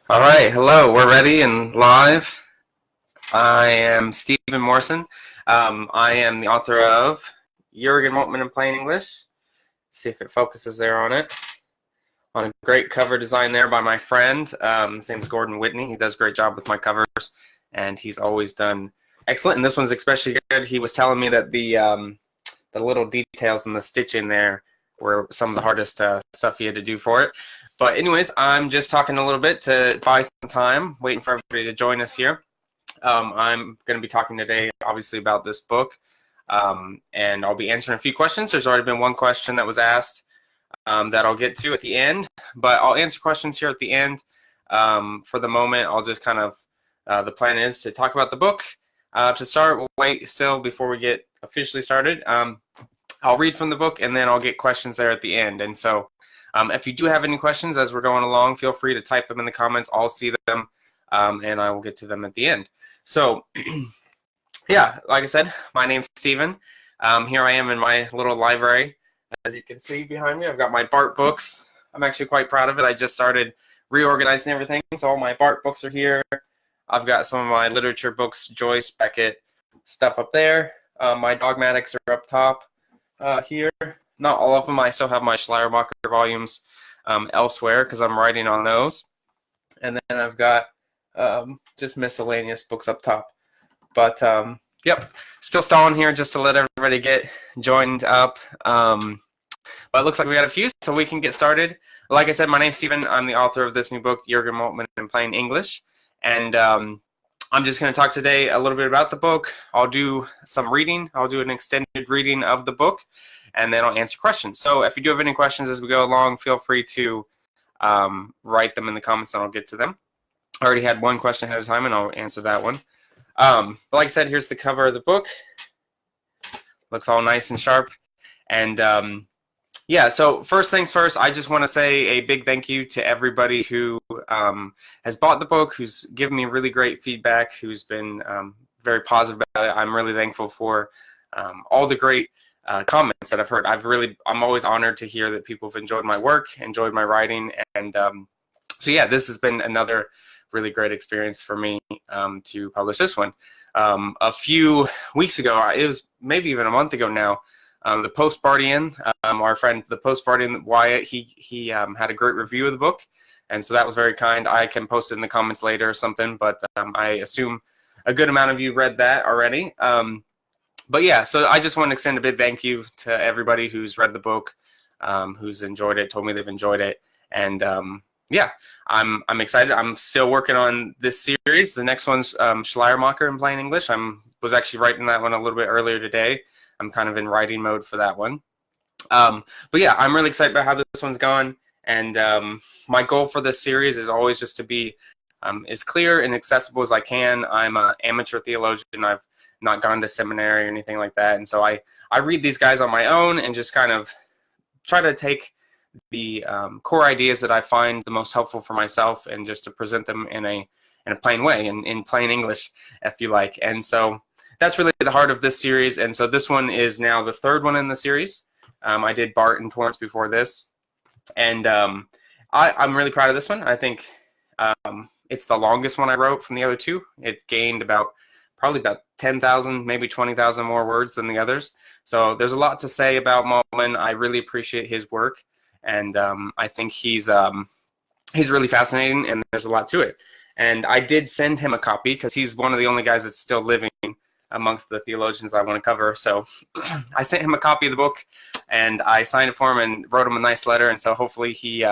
All right, hello. We're ready and live. I am Stephen Morrison. I am the author of Jürgen Moltmann in Plain English. See if it focuses there on it. On a great cover design there by my friend. His name's Gordon Whitney. He does a great job with my covers, and he's always done excellent. And this one's especially good. He was telling me that the little details and the stitching there were some of the hardest stuff he had to do for it. But anyways, I'm just talking a little bit to buy some time, waiting for everybody to join us here. I'm going to be talking today, obviously, about this book, and I'll be answering a few questions. There's already been one question that was asked that I'll get to at the end, but I'll answer questions here at the end. For the moment, I'll just kind of, the plan is to talk about the book. To start, we'll wait still before we get officially started. I'll read from the book, and then I'll get questions there at the end. And so if you do have any questions as we're going along, feel free to type them in the comments. I'll see them, and I will get to them at the end. So, yeah, like I said, my name's Stephen. Here I am in my little library. As you can see behind me, I've got my Bart books. I'm actually quite proud of it. I just started reorganizing everything, so all my Bart books are here. I've got some of my literature books, Joyce, Beckett, stuff up there. My dogmatics are up top here. Not all of them. I still have my Schleiermacher volumes elsewhere because I'm writing on those. And then I've got just miscellaneous books up top. But, yep, still stalling here just to let everybody get joined up. But it looks like we got a few, so we can get started. Like I said, my name's Stephen. I'm the author of this new book, Jürgen Moltmann in Plain English. And I'm just going to talk today a little bit about the book. I'll do some reading. I'll do an extended reading of the book, and then I'll answer questions. So if you do have any questions as we go along, feel free to write them in the comments, and I'll get to them. I already had one question ahead of time, and I'll answer that one. But like I said, here's the cover of the book. Looks all nice and sharp. And yeah, so first things first, I just want to say a big thank you to everybody who has bought the book, who's given me really great feedback, who's been very positive about it. I'm really thankful for all the great comments that I've heard. I'm always honored to hear that people have enjoyed my work, enjoyed my writing, and so yeah, this has been another really great experience for me to publish this one. A few weeks ago, it was maybe even a month ago now, the Postbardian, our friend, the Postbardian Wyatt, he had a great review of the book, and so that was very kind. I can post it in the comments later or something, but I assume a good amount of you read that already. But yeah, so I just want to extend a big thank you to everybody who's read the book, who's enjoyed it, told me they've enjoyed it, and yeah, I'm excited. I'm still working on this series. The next one's Schleiermacher in Plain English. Was actually writing that one a little bit earlier today. I'm kind of in writing mode for that one. But yeah, I'm really excited about how this one's going. And my goal for this series is always just to be as clear and accessible as I can. I'm an amateur theologian. I've not gone to seminary or anything like that. And so I read these guys on my own and just kind of try to take the core ideas that I find the most helpful for myself and just to present them in a plain way, in plain English, if you like. And so that's really the heart of this series, and so this one is now the third one in the series. I did Bart and Torrance before this, and I'm really proud of this one. I think it's the longest one I wrote from the other two. It gained probably about 10,000, maybe 20,000 more words than the others. So there's a lot to say about Moltmann. I really appreciate his work, and I think he's really fascinating, and there's a lot to it. And I did send him a copy because he's one of the only guys that's still living amongst the theologians I want to cover. So I sent him a copy of the book, and I signed it for him and wrote him a nice letter. And so hopefully he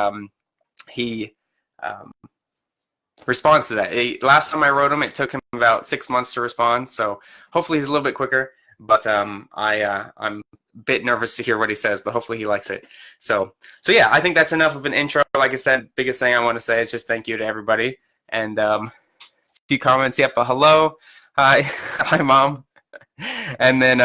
responds to that. Last time I wrote him, it took him about 6 months to respond. So hopefully he's a little bit quicker. But I'm a bit nervous to hear what he says, but hopefully he likes it. So yeah, I think that's enough of an intro. Like I said, biggest thing I want to say is just thank you to everybody. And a few comments. Yep, hello. Hi. Hi, Mom. And then,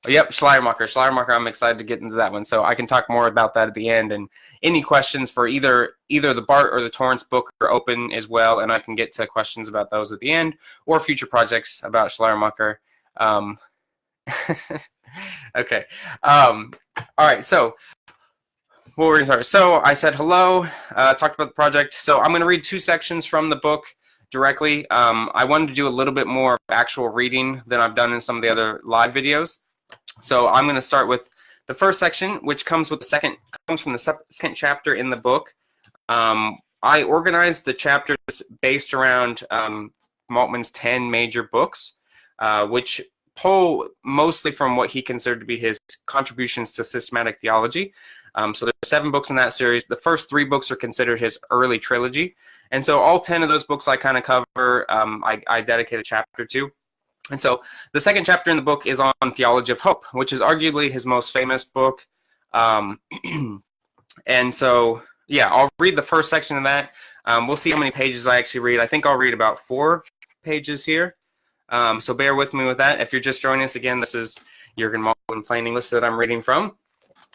yep, Schleiermacher. I'm excited to get into that one. So I can talk more about that at the end. And any questions for either the Bart or the Torrance book are open as well. And I can get to questions about those at the end or future projects about Schleiermacher. Okay. All right. So What were we gonna start? So I said hello, talked about the project. So I'm going to read two sections from the book directly. I wanted to do a little bit more actual reading than I've done in some of the other live videos. So I'm going to start with the first section, which comes from the second chapter in the book. I organized the chapters based around Moltmann's 10 major books, which pull mostly from what he considered to be his contributions to systematic theology. So there's 7 books in that series. The first 3 books are considered his early trilogy. And so all 10 of those books I kind of cover, I dedicate a chapter to. And so the second chapter in the book is on Theology of Hope, which is arguably his most famous book. And so, yeah, I'll read the first section of that. We'll see how many pages I actually read. I think I'll read about 4 pages here. So bear with me with that. If you're just joining us again, this is Jürgen Moltmann Plain English that I'm reading from.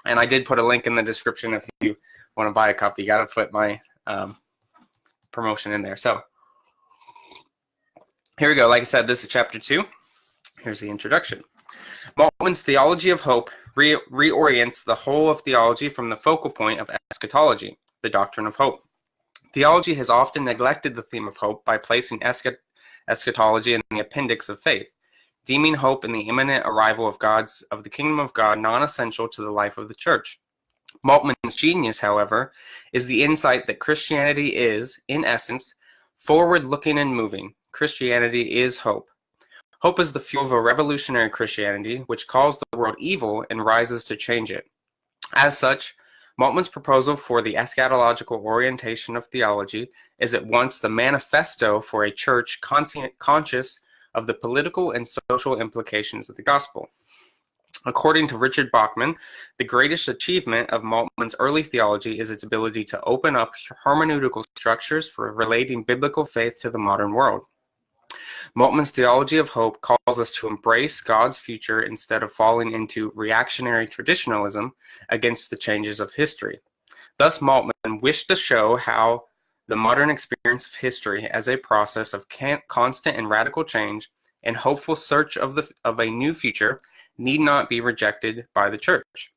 And I did put a link in the description if you want to buy a copy. You got to put my promotion in there. So here we go. Like I said, this is chapter 2. Here's the introduction. Moltmann's Theology of Hope reorients the whole of theology from the focal point of eschatology, the doctrine of hope. Theology has often neglected the theme of hope by placing eschatology in the appendix of faith, deeming hope in the imminent arrival of the kingdom of God non-essential to the life of the church. Moltmann's genius, however, is the insight that Christianity is, in essence, forward-looking and moving. Christianity is hope. Hope is the fuel of a revolutionary Christianity, which calls the world evil and rises to change it. As such, Moltmann's proposal for the eschatological orientation of theology is at once the manifesto for a church conscious of the political and social implications of the gospel. According to Richard Bachman, the greatest achievement of Moltmann's early theology is its ability to open up hermeneutical structures for relating biblical faith to the modern world. Moltmann's Theology of Hope calls us to embrace God's future instead of falling into reactionary traditionalism against the changes of history. Thus, Moltmann wished to show how the modern experience of history as a process of constant and radical change and hopeful search of a new future need not be rejected by the church.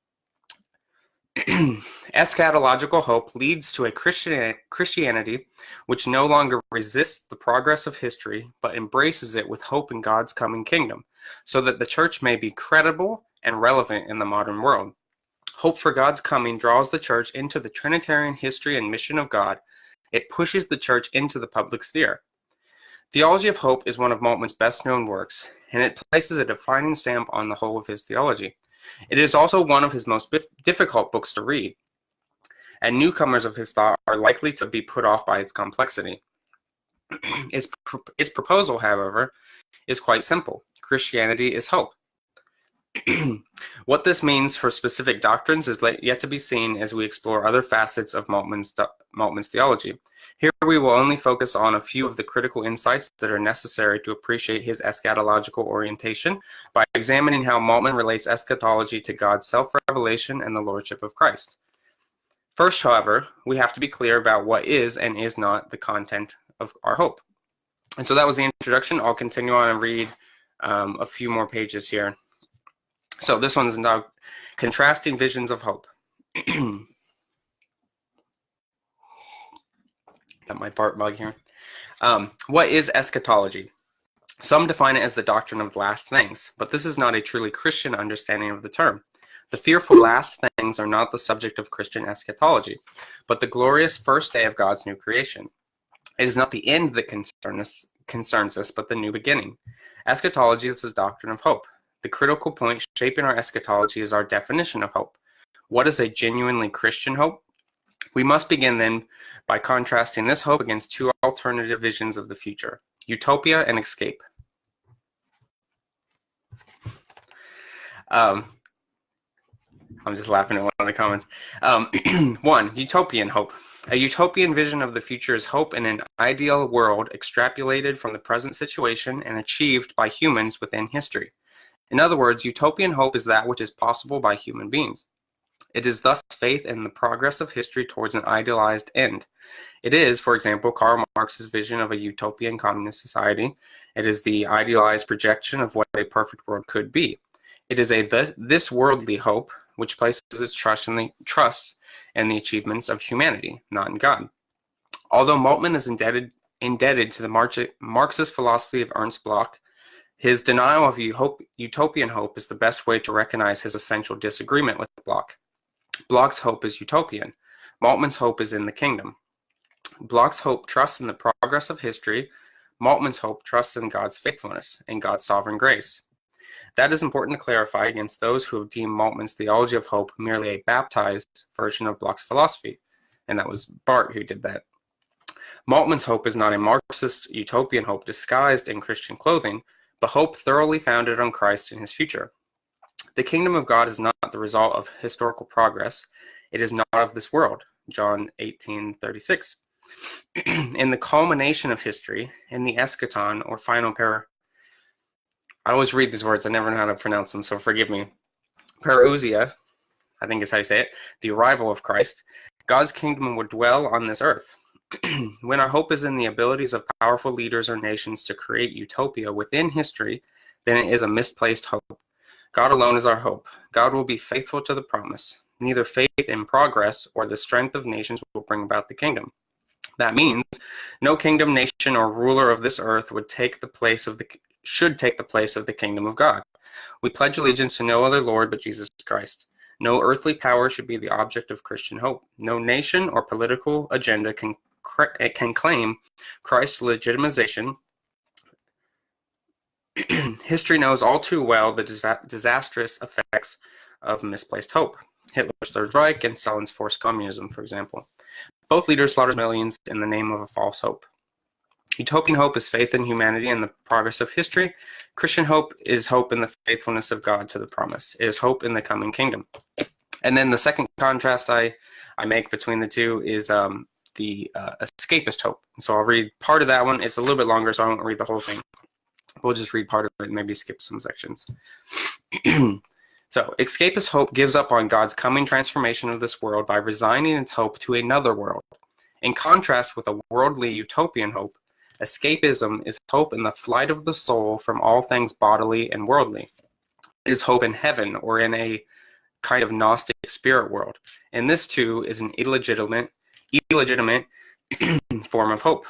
Eschatological hope leads to a Christianity which no longer resists the progress of history, but embraces it with hope in God's coming kingdom, so that the church may be credible and relevant in the modern world. Hope for God's coming draws the church into the Trinitarian history and mission of God. It pushes the church into the public sphere. Theology of Hope is one of Moltmann's best-known works, and it places a defining stamp on the whole of his theology. It is also one of his most difficult books to read, and newcomers of his thought are likely to be put off by its complexity. Its proposal, however, is quite simple. Christianity is hope. What this means for specific doctrines is yet to be seen as we explore other facets of Moltmann's theology. Here we will only focus on a few of the critical insights that are necessary to appreciate his eschatological orientation by examining how Moltmann relates eschatology to God's self-revelation and the lordship of Christ. First, however, we have to be clear about what is and is not the content of our hope. And so that was the introduction. I'll continue on and read a few more pages here. So this one's now Contrasting Visions of Hope. Got my Bart bug here. What is eschatology? Some define it as the doctrine of last things, but this is not a truly Christian understanding of the term. The fearful last things are not the subject of Christian eschatology, but the glorious first day of God's new creation. It is not the end that concerns us, but the new beginning. Eschatology is the doctrine of hope. The critical point shaping our eschatology is our definition of hope. What is a genuinely Christian hope? We must begin then by contrasting this hope against 2 alternative visions of the future, utopia and escape. I'm just laughing at one of the comments. 1. Utopian hope. A utopian vision of the future is hope in an ideal world extrapolated from the present situation and achieved by humans within history. In other words, utopian hope is that which is possible by human beings. It is thus faith in the progress of history towards an idealized end. It is, for example, Karl Marx's vision of a utopian communist society. It is the idealized projection of what a perfect world could be. It is a this worldly hope, which places its trust in the achievements of humanity, not in God. Although Moltmann is indebted to the Marxist philosophy of Ernst Bloch, his denial of utopian hope is the best way to recognize his essential disagreement with Bloch. Bloch's hope is utopian. Moltmann's hope is in the kingdom. Bloch's hope trusts in the progress of history. Moltmann's hope trusts in God's faithfulness and God's sovereign grace. That is important to clarify against those who have deemed Moltmann's theology of hope merely a baptized version of Bloch's philosophy. And that was Barth who did that. Moltmann's hope is not a Marxist utopian hope disguised in Christian clothing, but hope thoroughly founded on Christ and his future. The kingdom of God is not the result of historical progress. It is not of this world. John 18:36. In the culmination of history, in the eschaton or final I always read these words, I never know how to pronounce them, so forgive me. Parousia, I think is how you say it, the arrival of Christ, God's kingdom would dwell on this earth. When our hope is in the abilities of powerful leaders or nations to create utopia within history, then it is a misplaced hope. God alone is our hope. God will be faithful to the promise. Neither faith in progress or the strength of nations will bring about the kingdom. That means no kingdom, nation, or ruler of this earth should take the place of the kingdom of God. We pledge allegiance to no other Lord but Jesus Christ. No earthly power should be the object of Christian hope. No nation or political agenda can claim Christ's legitimization. History knows all too well the disastrous effects of misplaced hope. Hitler's Third Reich and Stalin's forced communism, for example. Both leaders slaughtered millions in the name of a false hope. Utopian hope is faith in humanity and the progress of history. Christian hope is hope in the faithfulness of God to the promise. It is hope in the coming kingdom. And then the second contrast I make between the two is the escapist hope. So I'll read part of that one. It's a little bit longer, so I won't read the whole thing. We'll just read part of it and maybe skip some sections. So, escapist hope gives up on God's coming transformation of this world by resigning its hope to another world. In contrast with a worldly utopian hope, escapism is hope in the flight of the soul from all things bodily and worldly. It is hope in heaven or in a kind of Gnostic spirit world. And this too is an illegitimate form of hope.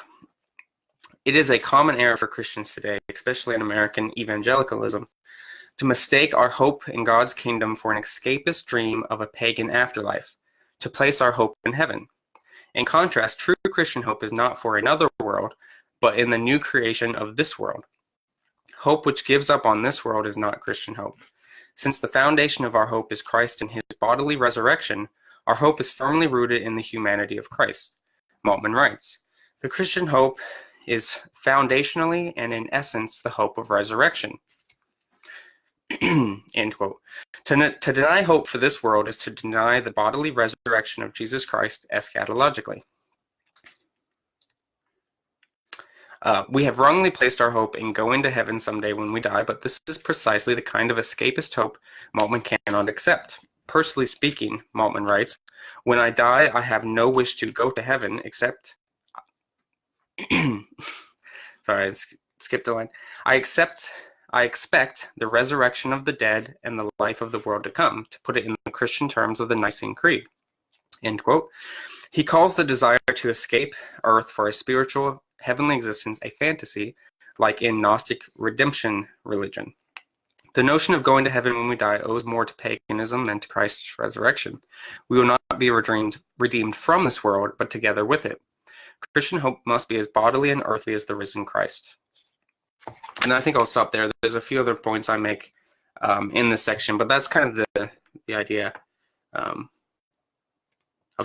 It is a common error for Christians today, especially in American evangelicalism, to mistake our hope in God's kingdom for an escapist dream of a pagan afterlife, to place our hope in heaven. In contrast, true Christian hope is not for another world, but in the new creation of this world. Hope which gives up on this world is not Christian hope. Since the foundation of our hope is Christ and his bodily resurrection, our hope is firmly rooted in the humanity of Christ. Moltmann writes, the Christian hope is foundationally and in essence the hope of resurrection. End quote. To deny hope for this world is to deny the bodily resurrection of Jesus Christ eschatologically. We have wrongly placed our hope in going to heaven someday when we die, but this is precisely the kind of escapist hope Moltmann cannot accept. Personally speaking, Moltmann writes, when I die, I have no wish to go to heaven except... Sorry, I skipped a line. I expect the resurrection of the dead and the life of the world to come, to put it in the Christian terms of the Nicene Creed. End quote. He calls the desire to escape earth for a spiritual, heavenly existence a fantasy, like in Gnostic redemption religion. The notion of going to heaven when we die owes more to paganism than to Christ's resurrection. We will not be redeemed from this world, but together with it. Christian hope must be as bodily and earthly as the risen Christ. And I think I'll stop there. There's a few other points I make in this section, but that's kind of the idea of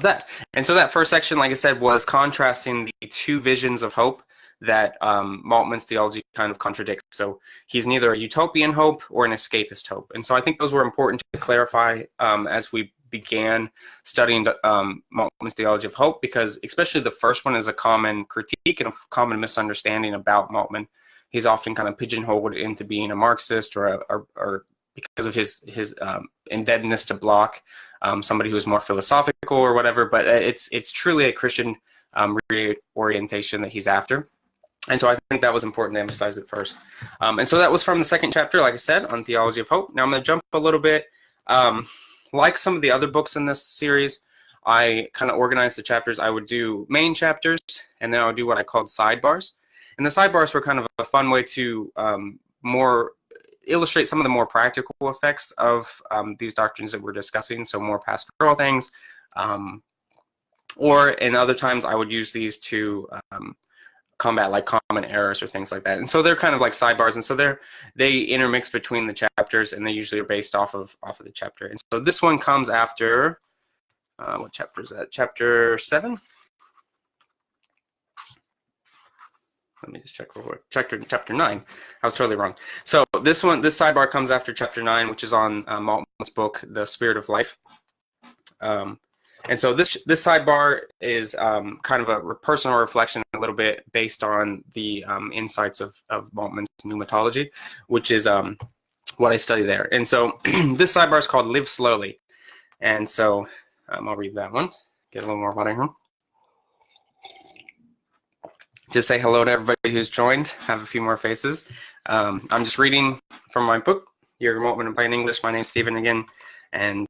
that. And so that first section, like I said, was contrasting the two visions of hope that Moltmann's theology kind of contradicts. So he's neither a utopian hope or an escapist hope. And so I think those were important to clarify as we began studying Moltmann's theology of hope, because especially the first one is a common critique and a common misunderstanding about Moltmann. He's often kind of pigeonholed into being a Marxist or because of his indebtedness to Bloch, somebody who is more philosophical or whatever. But it's truly a Christian reorientation that he's after. And so I think that was important to emphasize it first. And so that was from the second chapter, like I said, on theology of hope. Now I'm going to jump a little bit like some of the other books in this series, I kind of organized the chapters. I would do main chapters, and then I would do what I called sidebars. And the sidebars were kind of a fun way to more illustrate some of the more practical effects of these doctrines that we're discussing, so more pastoral things. Or in other times, I would use these to combat like common errors or things like that. And so they're kind of like sidebars, and so they intermix between the chapters, and they usually are based off of the chapter. And so this one comes after what chapter is that? Chapter 7. Let me just check real quick. Chapter 9. I was totally wrong. So this sidebar comes after chapter 9, which is on Moltmann's book, The Spirit of Life. And so this sidebar is kind of a personal reflection, a little bit based on the insights of Moltmann's pneumatology, which is what I study there. And so this sidebar is called Live Slowly. And so I'll read that one. Get a little more water here. Just say hello to everybody who's joined. Have a few more faces. I'm just reading from my book, Jürgen Moltmann in Plain English. My name's Stephen again, and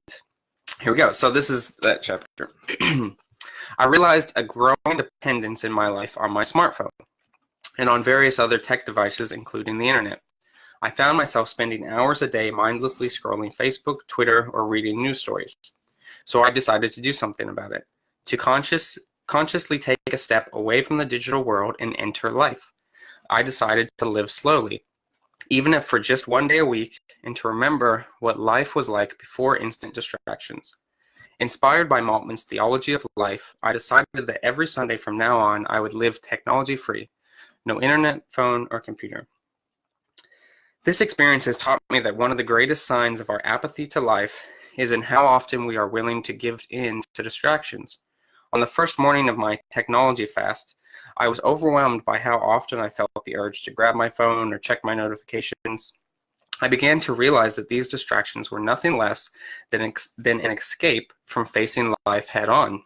here we go. So this is that chapter. I realized a growing dependence in my life on my smartphone and on various other tech devices, including the internet. I found myself spending hours a day mindlessly scrolling Facebook, Twitter, or reading news stories. So I decided to do something about it, to consciously take a step away from the digital world and enter life. I decided to live slowly, even if for just one day a week, and to remember what life was like before instant distractions. Inspired by Moltmann's theology of life, I decided that every Sunday from now on, I would live technology-free, no internet, phone, or computer. This experience has taught me that one of the greatest signs of our apathy to life is in how often we are willing to give in to distractions. On the first morning of my technology fast, I was overwhelmed by how often I felt the urge to grab my phone or check my notifications. I began to realize that these distractions were nothing less than an escape from facing life head-on.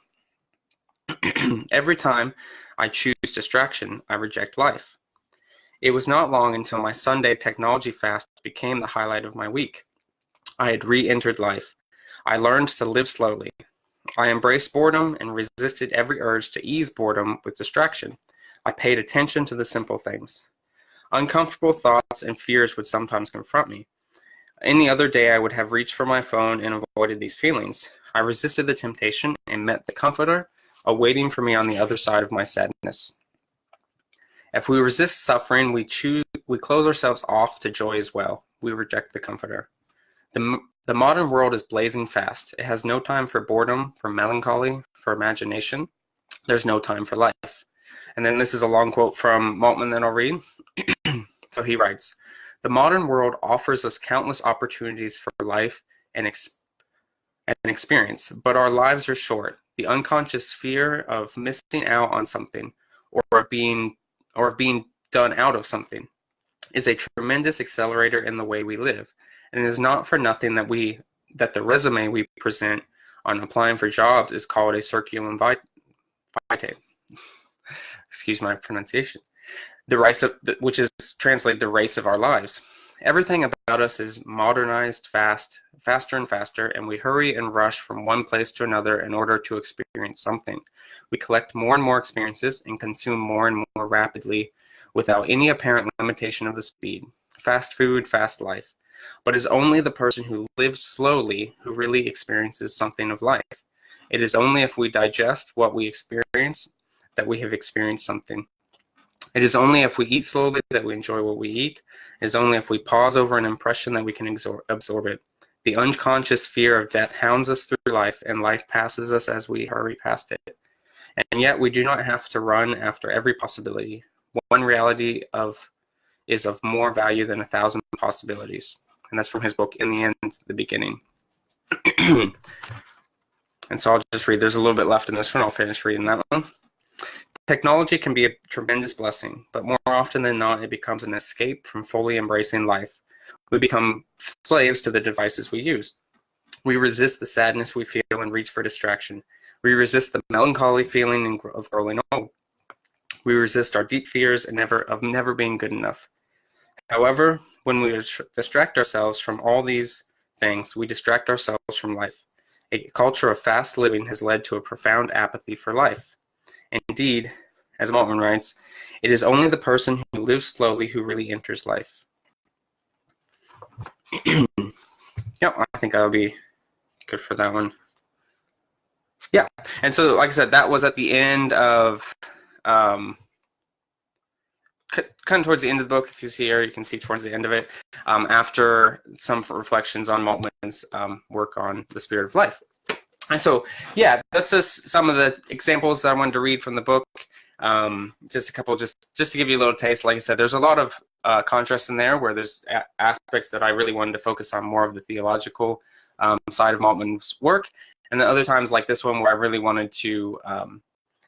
Every time I choose distraction, I reject life. It was not long until my Sunday technology fast became the highlight of my week. I had re-entered life. I learned to live slowly. I embraced boredom and resisted every urge to ease boredom with distraction. I paid attention to the simple things. Uncomfortable thoughts and fears would sometimes confront me. Any other day I would have reached for my phone and avoided these feelings. I resisted the temptation and met the Comforter awaiting for me on the other side of my sadness. If we resist suffering, we close ourselves off to joy as well. We reject the Comforter. The modern world is blazing fast. It has no time for boredom, for melancholy, for imagination. There's no time for life. And then this is a long quote from Moltmann that I'll read. So he writes, "The modern world offers us countless opportunities for life and experience, but our lives are short. The unconscious fear of missing out on something or of being done out of something is a tremendous accelerator in the way we live. And it is not for nothing that the resume we present on applying for jobs is called a curriculum vitae." Excuse my pronunciation. Which is translated the race of our lives. Everything about us is modernized faster and faster, and we hurry and rush from one place to another in order to experience something. We collect more and more experiences and consume more and more rapidly without any apparent limitation of the speed. Fast food, fast life. But it is only the person who lives slowly who really experiences something of life. It is only if we digest what we experience that we have experienced something. It is only if we eat slowly that we enjoy what we eat. It is only if we pause over an impression that we can absorb it. The unconscious fear of death hounds us through life, and life passes us as we hurry past it. And yet we do not have to run after every possibility. One reality is of more value than 1,000 possibilities. And that's from his book, In the End, the Beginning. And so I'll just read. There's a little bit left in this one. I'll finish reading that one. Technology can be a tremendous blessing, but more often than not, it becomes an escape from fully embracing life. We become slaves to the devices we use. We resist the sadness we feel and reach for distraction. We resist the melancholy feeling of growing old. We resist our deep fears and of never being good enough. However, when we distract ourselves from all these things, we distract ourselves from life. A culture of fast living has led to a profound apathy for life. Indeed, as Moltmann writes, it is only the person who lives slowly who really enters life. Yep, I think that'll be good for that one. Yeah, and so like I said, that was at the end of, kind of towards the end of the book. If you see here, you can see towards the end of it, after some reflections on Moltmann's work on the spirit of life. And so, yeah, that's just some of the examples that I wanted to read from the book. Just a couple, just to give you a little taste. Like I said, there's a lot of contrast in there where there's aspects that I really wanted to focus on more of the theological side of Moltmann's work, and then other times like this one where I really wanted to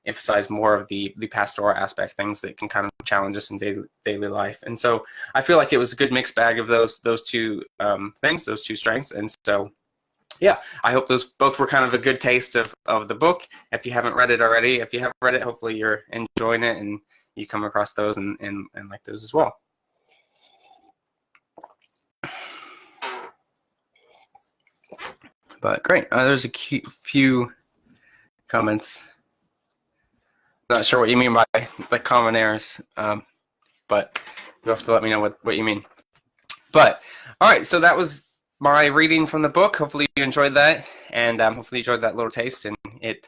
emphasize more of the pastoral aspect, things that can kind of challenge us in daily life. And so I feel like it was a good mixed bag of those two things, those two strengths. And so, yeah, I hope those both were kind of a good taste of the book. If you haven't read it already, if you have read it, hopefully you're enjoying it and you come across those and like those as well. But great, there's a few comments. Not sure what you mean by the common errors, but you'll have to let me know what you mean. But all right, so that was my reading from the book. Hopefully you enjoyed that, and hopefully you enjoyed that little taste, and it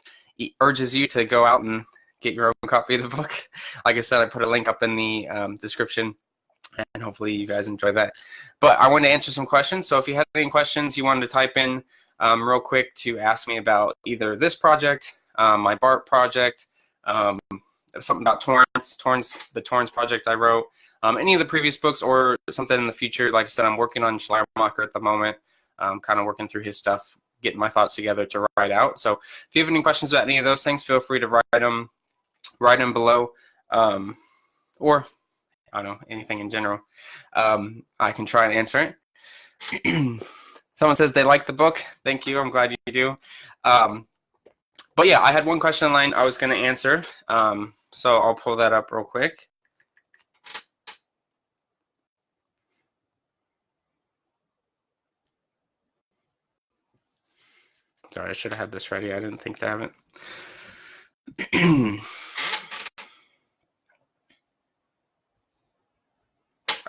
urges you to go out and get your own copy of the book. Like I said, I put a link up in the description, and hopefully you guys enjoy that. But I wanted to answer some questions, so if you had any questions you wanted to type in real quick to ask me about either this project, my BART project, something about the Torrance project I wrote, any of the previous books, or something in the future. Like I said, I'm working on Schleiermacher at the moment, kind of working through his stuff, getting my thoughts together to write out. So if you have any questions about any of those things, feel free to write them below, or I don't know, anything in general. I can try and answer it. Someone says they like the book. Thank you. I'm glad you do. But yeah, I had one question in line I was going to answer. So I'll pull that up real quick. Sorry, I should have had this ready. I didn't think to have it.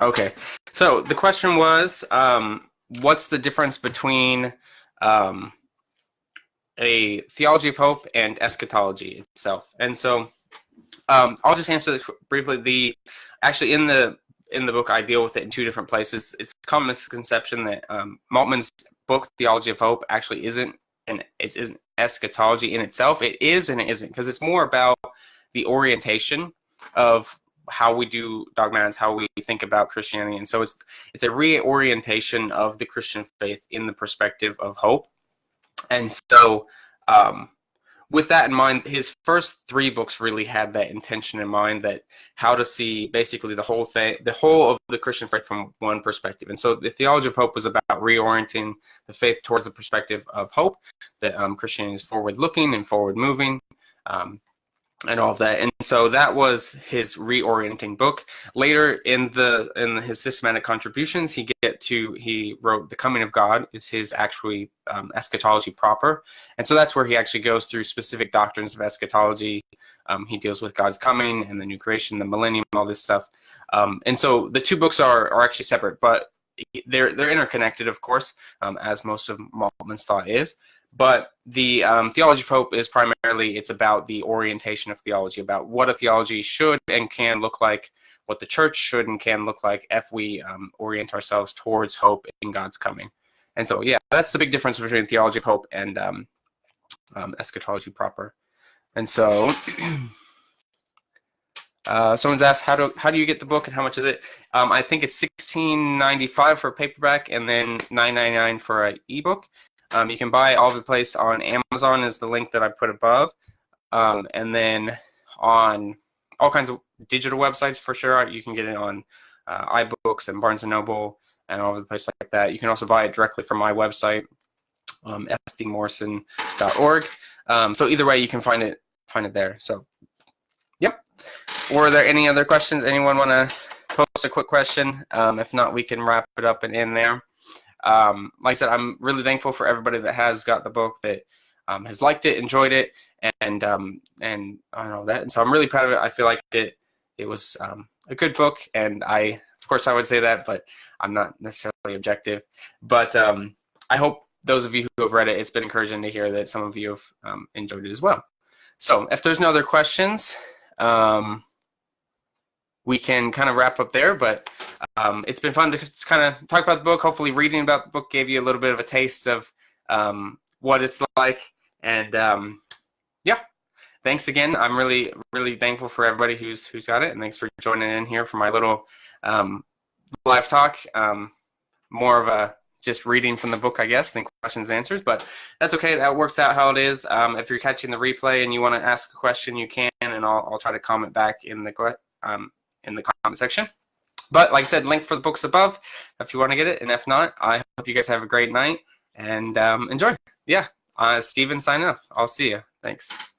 Okay, so the question was, what's the difference between a theology of hope and eschatology itself? And so I'll just answer this briefly. Actually in the book I deal with it in two different places. It's a common misconception that Moltmann's book Theology of Hope actually isn't eschatology in itself. It is and it isn't, because it's more about the orientation of how we do dogmatics, how we think about Christianity. And so it's a reorientation of the Christian faith in the perspective of hope. And so with that in mind, his first three books really had that intention in mind, that how to see basically the whole of the Christian faith from one perspective. And so the Theology of Hope was about reorienting the faith towards the perspective of hope, that Christianity is forward-looking and forward-moving, and all of that. And so that was his reorienting book. Later in his systematic contributions, he wrote The Coming of God is his actually eschatology proper. And so that's where he actually goes through specific doctrines of eschatology. He deals with God's coming and the new creation, the millennium, all this stuff. And so the two books are actually separate, but they're interconnected, of course, as most of Moltmann's thought is. But the Theology of Hope is primarily, it's about the orientation of theology, about what a theology should and can look like, what the church should and can look like if we orient ourselves towards hope in God's coming. And so, yeah, that's the big difference between Theology of Hope and eschatology proper. And so someone's asked, how do you get the book and how much is it? I think it's $16.95 for a paperback and then $9.99 for an ebook. You can buy it all over the place on Amazon is the link that I put above. And then on all kinds of digital websites for sure. You can get it on iBooks and Barnes & Noble and all over the place like that. You can also buy it directly from my website, sdmorrison.org. So either way, you can find it there. So, yep. Were there any other questions? Anyone want to post a quick question? If not, we can wrap it up and end there. like I said, I'm really thankful for everybody that has got the book, that has liked it, enjoyed it, and I don't know that. And so I'm really proud of it. I feel like it was a good book, and of course I would say that, but I'm not necessarily objective. But I hope those of you who have read it, it's been encouraging to hear that some of you have enjoyed it as well. So if there's no other questions, we can kind of wrap up there, but it's been fun to kind of talk about the book. Hopefully reading about the book gave you a little bit of a taste of what it's like. And yeah, thanks again. I'm really, really thankful for everybody who's got it, and thanks for joining in here for my little live talk. More of a just reading from the book, I guess, than questions and answers, but that's okay. That works out how it is. If you're catching the replay and you want to ask a question, you can, and I'll try to comment back in the comment section. But like I said, link for the books above if you want to get it, and if not, I hope you guys have a great night and enjoy. Yeah, Steven signing off. I'll see you. Thanks.